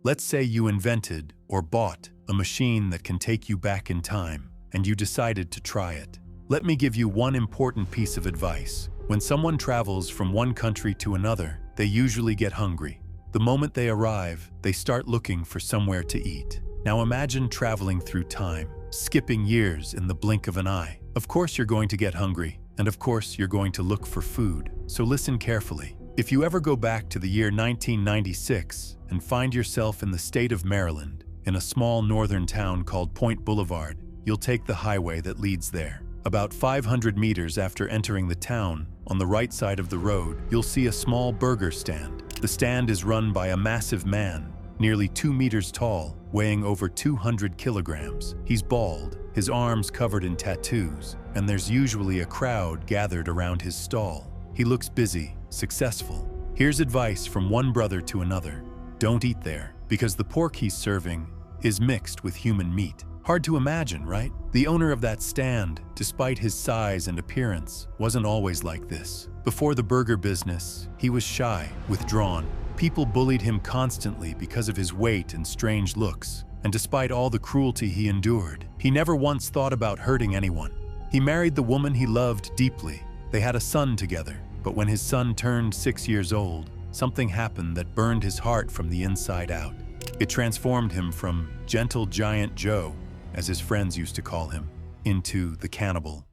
Let's say you invented or bought a machine that can take you back in time, and you decided to try it. Let me give you one important piece of advice. When someone travels from one country to another, they usually get hungry. The moment they arrive, they start looking for somewhere to eat. Now imagine traveling through time, skipping years in the blink of an eye. Of course you're going to get hungry, and of course you're going to look for food. So listen carefully. If you ever go back to the year 1996 and find yourself in the state of Maryland, in a small northern town called Point Boulevard, you'll take the highway that leads there. About 500 meters after entering the town, on the right side of the road, you'll see a small burger stand. The stand is run by a massive man, nearly 2 meters tall, weighing over 200 kilograms. He's bald, his arms covered in tattoos, and there's usually a crowd gathered around his stall. He looks busy, successful. Here's advice from one brother to another. Don't eat there, because the pork he's serving is mixed with human meat. Hard to imagine, right? The owner of that stand, despite his size and appearance, wasn't always like this. Before the burger business, he was shy, withdrawn. People bullied him constantly because of his weight and strange looks. And despite all the cruelty he endured, he never once thought about hurting anyone. He married the woman he loved deeply. They had a son together. But when his son turned 6 years old, something happened that burned his heart from the inside out. It transformed him from gentle giant Joe, as his friends used to call him, into the Cannibal.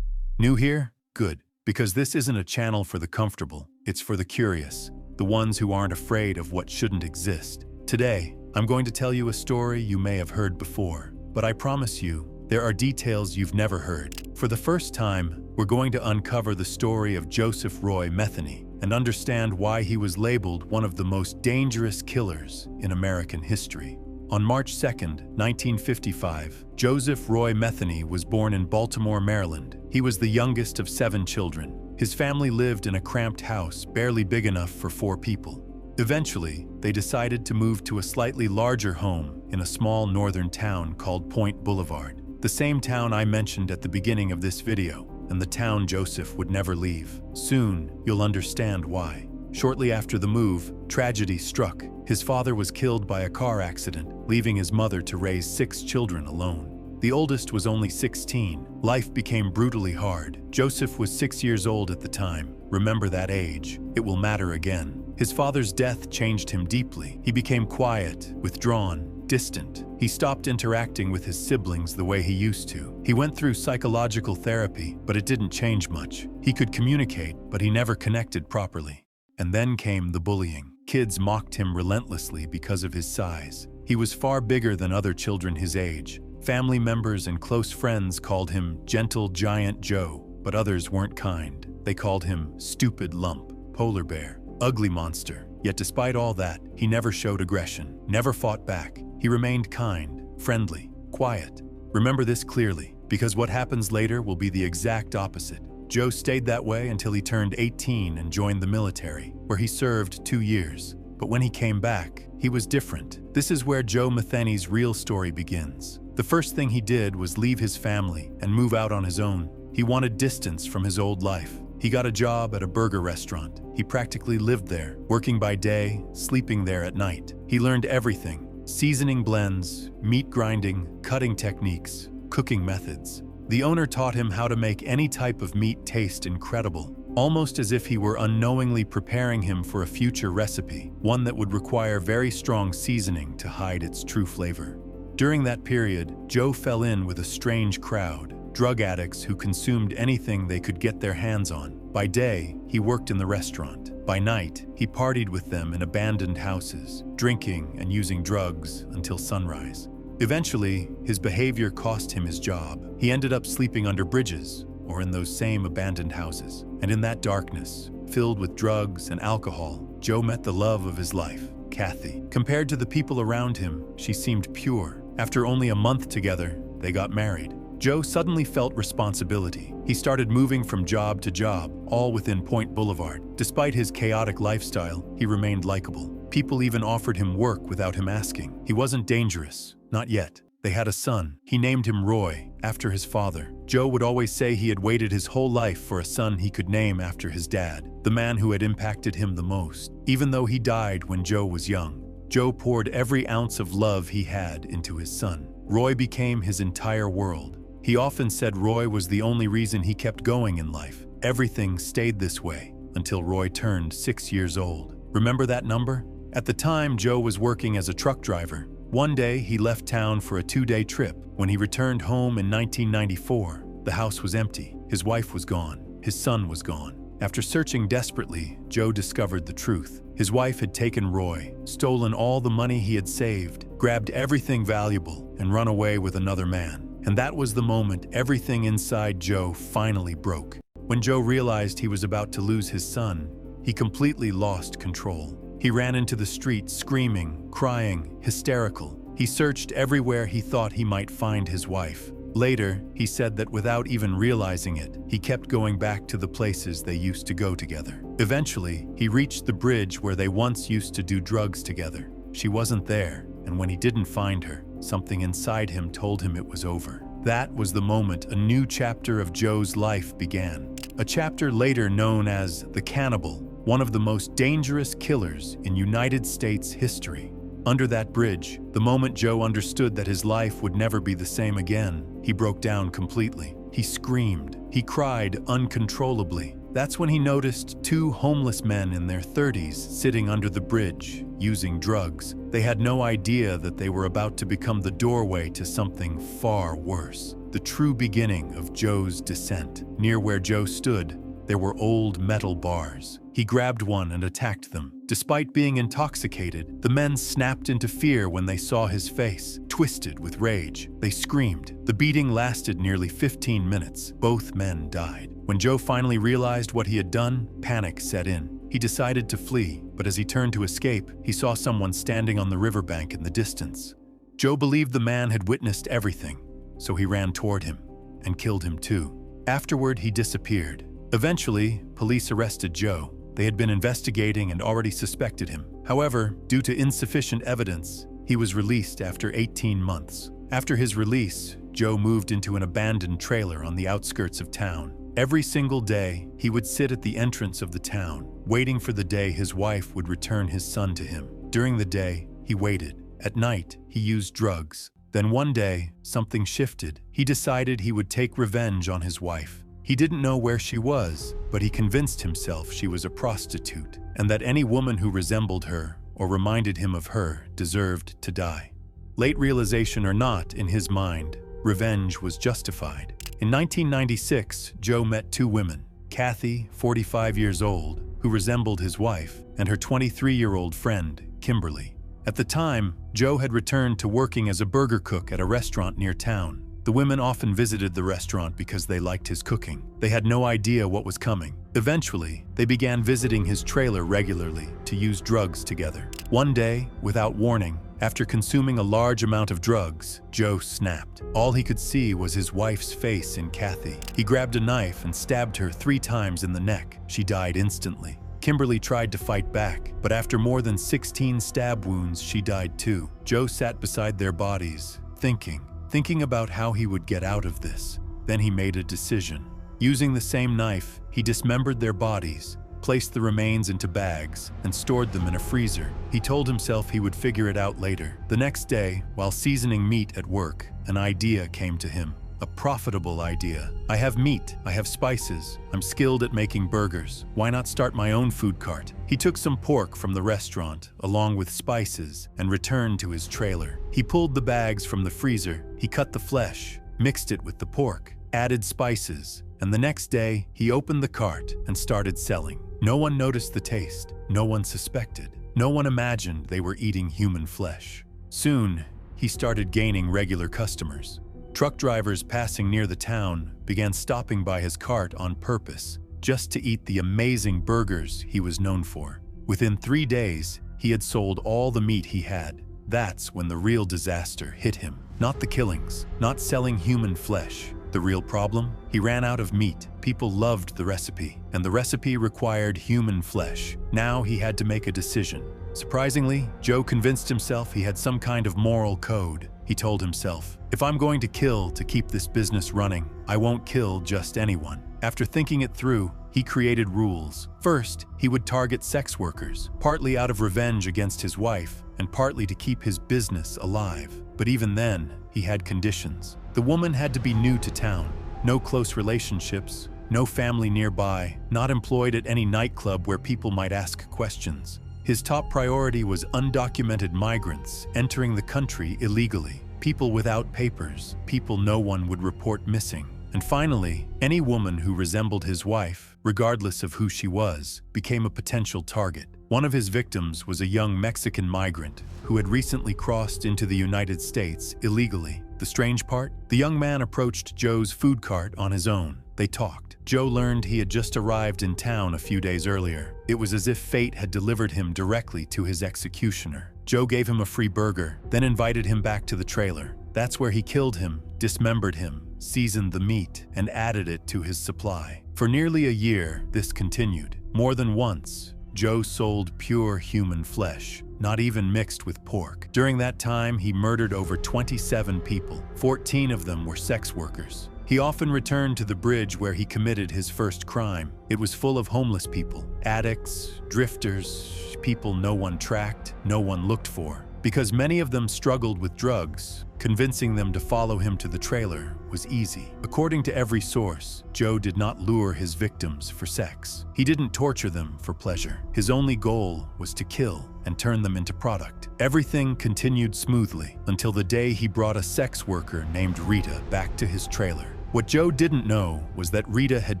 New here? Good, because this isn't a channel for the comfortable, it's for the curious, the ones who aren't afraid of what shouldn't exist. Today, I'm going to tell you a story you may have heard before, but I promise you, there are details you've never heard. For the first time, we're going to uncover the story of Joseph Metheny and understand why he was labeled one of the most dangerous killers in American history. On March 2, 1955, Joseph Metheny was born in Baltimore, Maryland. He was the youngest of 7 children. His family lived in a cramped house, barely big enough for 4 people. Eventually, they decided to move to a slightly larger home in a small northern town called Point Boulevard, the same town I mentioned at the beginning of this video, and the town Joseph would never leave. Soon, you'll understand why. Shortly after the move, tragedy struck. His father was killed by a car accident, leaving his mother to raise 6 children alone. The oldest was only 16. Life became brutally hard. Joseph was 6 years old at the time. Remember that age. It will matter again. His father's death changed him deeply. He became quiet, withdrawn, distant. He stopped interacting with his siblings the way he used to. He went through psychological therapy, but it didn't change much. He could communicate, but he never connected properly. And then came the bullying. Kids mocked him relentlessly because of his size. He was far bigger than other children his age. Family members and close friends called him Gentle Giant Joe, but others weren't kind. They called him Stupid Lump, Polar Bear, Ugly Monster. Yet despite all that, he never showed aggression, never fought back. He remained kind, friendly, quiet. Remember this clearly, because what happens later will be the exact opposite. Joe stayed that way until he turned 18 and joined the military, where he served 2 years. But when he came back, he was different. This is where Joe Metheny's real story begins. The first thing he did was leave his family and move out on his own. He wanted distance from his old life. He got a job at a burger restaurant. He practically lived there, working by day, sleeping there at night. He learned everything: seasoning blends, meat grinding, cutting techniques, cooking methods. The owner taught him how to make any type of meat taste incredible, almost as if he were unknowingly preparing him for a future recipe, one that would require very strong seasoning to hide its true flavor. During that period, Joe fell in with a strange crowd, drug addicts who consumed anything they could get their hands on. By day, he worked in the restaurant. By night, he partied with them in abandoned houses, drinking and using drugs until sunrise. Eventually, his behavior cost him his job. He ended up sleeping under bridges or in those same abandoned houses. And in that darkness, filled with drugs and alcohol, Joe met the love of his life, Kathy. Compared to the people around him, she seemed pure. After only a month together, they got married. Joe suddenly felt responsibility. He started moving from job to job, all within Point Boulevard. Despite his chaotic lifestyle, he remained likable. People even offered him work without him asking. He wasn't dangerous. Not yet. They had a son. He named him Roy, after his father. Joe would always say he had waited his whole life for a son he could name after his dad, the man who had impacted him the most. Even though he died when Joe was young, Joe poured every ounce of love he had into his son. Roy became his entire world. He often said Roy was the only reason he kept going in life. Everything stayed this way until Roy turned 6 years old. Remember that number? At the time, Joe was working as a truck driver. One day, he left town for a 2-day trip. When he returned home in 1994, the house was empty. His wife was gone. His son was gone. After searching desperately, Joe discovered the truth. His wife had taken Roy, stolen all the money he had saved, grabbed everything valuable, and run away with another man. And that was the moment everything inside Joe finally broke. When Joe realized he was about to lose his son, he completely lost control. He ran into the street screaming, crying, hysterical. He searched everywhere he thought he might find his wife. Later, he said that without even realizing it, he kept going back to the places they used to go together. Eventually, he reached the bridge where they once used to do drugs together. She wasn't there, and when he didn't find her, something inside him told him it was over. That was the moment a new chapter of Joe's life began. A chapter later known as the Cannibal, one of the most dangerous killers in United States history. Under that bridge, the moment Joe understood that his life would never be the same again, he broke down completely. He screamed. He cried uncontrollably. That's when he noticed 2 homeless men in their 30s sitting under the bridge, using drugs. They had no idea that they were about to become the doorway to something far worse. The true beginning of Joe's descent. Near where Joe stood, there were old metal bars. He grabbed one and attacked them. Despite being intoxicated, the men snapped into fear when they saw his face, twisted with rage. They screamed. The beating lasted nearly 15 minutes. Both men died. When Joe finally realized what he had done, panic set in. He decided to flee, but as he turned to escape, he saw someone standing on the riverbank in the distance. Joe believed the man had witnessed everything, so he ran toward him and killed him too. Afterward, he disappeared. Eventually, police arrested Joe. They had been investigating and already suspected him. However, due to insufficient evidence, he was released after 18 months. After his release, Joe moved into an abandoned trailer on the outskirts of town. Every single day, he would sit at the entrance of the town, waiting for the day his wife would return his son to him. During the day, he waited. At night, he used drugs. Then one day, something shifted. He decided he would take revenge on his wife. He didn't know where she was, but he convinced himself she was a prostitute, and that any woman who resembled her or reminded him of her deserved to die. Late realization or not, in his mind, revenge was justified. In 1996, Joe met 2 women, Kathy, 45 years old, who resembled his wife, and her 23-year-old friend, Kimberly. At the time, Joe had returned to working as a burger cook at a restaurant near town. The women often visited the restaurant because they liked his cooking. They had no idea what was coming. Eventually, they began visiting his trailer regularly to use drugs together. One day, without warning, after consuming a large amount of drugs, Joe snapped. All he could see was his wife's face in Kathy. He grabbed a knife and stabbed her 3 times in the neck. She died instantly. Kimberly tried to fight back, but after more than 16 stab wounds, she died too. Joe sat beside their bodies, thinking about how he would get out of this. Then he made a decision. Using the same knife, he dismembered their bodies, placed the remains into bags, and stored them in a freezer. He told himself he would figure it out later. The next day, while seasoning meat at work, an idea came to him. A profitable idea. I have meat, I have spices, I'm skilled at making burgers. Why not start my own food cart? He took some pork from the restaurant, along with spices, and returned to his trailer. He pulled the bags from the freezer, he cut the flesh, mixed it with the pork, added spices, and the next day, he opened the cart and started selling. No one noticed the taste, no one suspected, no one imagined they were eating human flesh. Soon, he started gaining regular customers. Truck drivers passing near the town began stopping by his cart on purpose, just to eat the amazing burgers he was known for. Within 3 days, he had sold all the meat he had. That's when the real disaster hit him. Not the killings, not selling human flesh. The real problem? He ran out of meat. People loved the recipe, and the recipe required human flesh. Now he had to make a decision. Surprisingly, Joe convinced himself he had some kind of moral code. he told himself. If I'm going to kill to keep this business running, I won't kill just anyone. After thinking it through, he created rules. First, he would target sex workers, partly out of revenge against his wife, and partly to keep his business alive. But even then, he had conditions. The woman had to be new to town, no close relationships, no family nearby, not employed at any nightclub where people might ask questions. His top priority was undocumented migrants entering the country illegally, people without papers, people no one would report missing. And finally, any woman who resembled his wife, regardless of who she was, became a potential target. One of his victims was a young Mexican migrant who had recently crossed into the United States illegally. The strange part? The young man approached Joe's food cart on his own. They talked. Joe learned he had just arrived in town a few days earlier. It was as if fate had delivered him directly to his executioner. Joe gave him a free burger, then invited him back to the trailer. That's where he killed him, dismembered him, seasoned the meat, and added it to his supply. For nearly a year, this continued. More than once, Joe sold pure human flesh, not even mixed with pork. During that time, he murdered over 27 people. 14 of them were sex workers. He often returned to the bridge where he committed his first crime. It was full of homeless people, addicts, drifters, people no one tracked, no one looked for. Because many of them struggled with drugs, convincing them to follow him to the trailer was easy. According to every source, Joe did not lure his victims for sex. He didn't torture them for pleasure. His only goal was to kill and turn them into product. Everything continued smoothly until the day he brought a sex worker named Rita back to his trailer. What Joe didn't know was that Rita had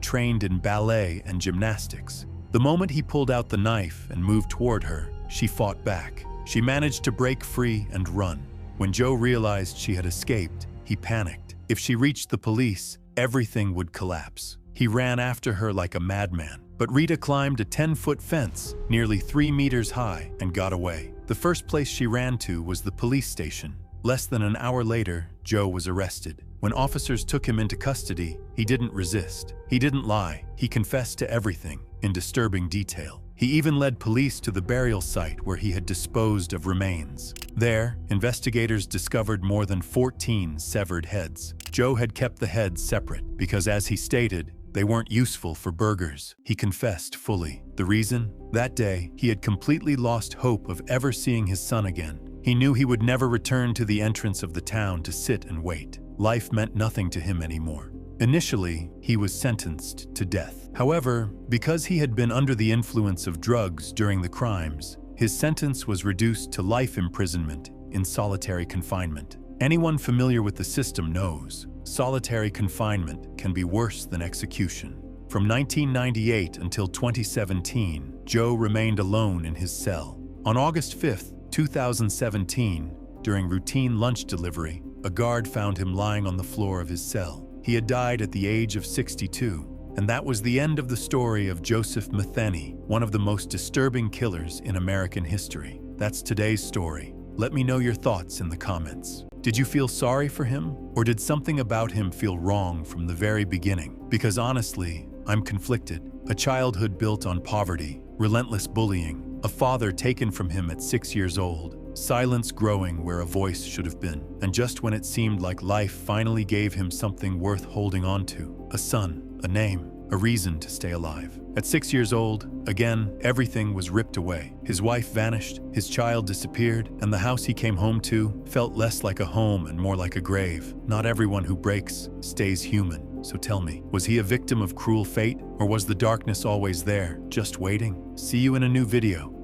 trained in ballet and gymnastics. The moment he pulled out the knife and moved toward her, she fought back. She managed to break free and run. When Joe realized she had escaped, he panicked. If she reached the police, everything would collapse. He ran after her like a madman. But Rita climbed a 10-foot fence, nearly 3 meters high, and got away. The first place she ran to was the police station. Less than an hour later, Joe was arrested. When officers took him into custody, he didn't resist. He didn't lie. He confessed to everything, in disturbing detail. He even led police to the burial site where he had disposed of remains. There, investigators discovered more than 14 severed heads. Joe had kept the heads separate because, as he stated, they weren't useful for burgers. He confessed fully. The reason? That day, he had completely lost hope of ever seeing his son again. He knew he would never return to the entrance of the town to sit and wait. Life meant nothing to him anymore. Initially, he was sentenced to death. However, because he had been under the influence of drugs during the crimes, his sentence was reduced to life imprisonment in solitary confinement. Anyone familiar with the system knows solitary confinement can be worse than execution. From 1998 until 2017, Joe remained alone in his cell. On August 5, 2017, during routine lunch delivery, a guard found him lying on the floor of his cell. He had died at the age of 62, and that was the end of the story of Joseph Metheny, one of the most disturbing killers in American history. That's today's story. Let me know your thoughts in the comments. Did you feel sorry for him, or did something about him feel wrong from the very beginning? Because honestly, I'm conflicted. A childhood built on poverty, relentless bullying, a father taken from him at 6 years old, silence growing where a voice should have been, and just when it seemed like life finally gave him something worth holding on to, a son, a name, a reason to stay alive. At 6 years old, again, everything was ripped away. His wife vanished, his child disappeared, and the house he came home to felt less like a home and more like a grave. Not everyone who breaks stays human. So tell me, was he a victim of cruel fate, or was the darkness always there, just waiting? See you in a new video.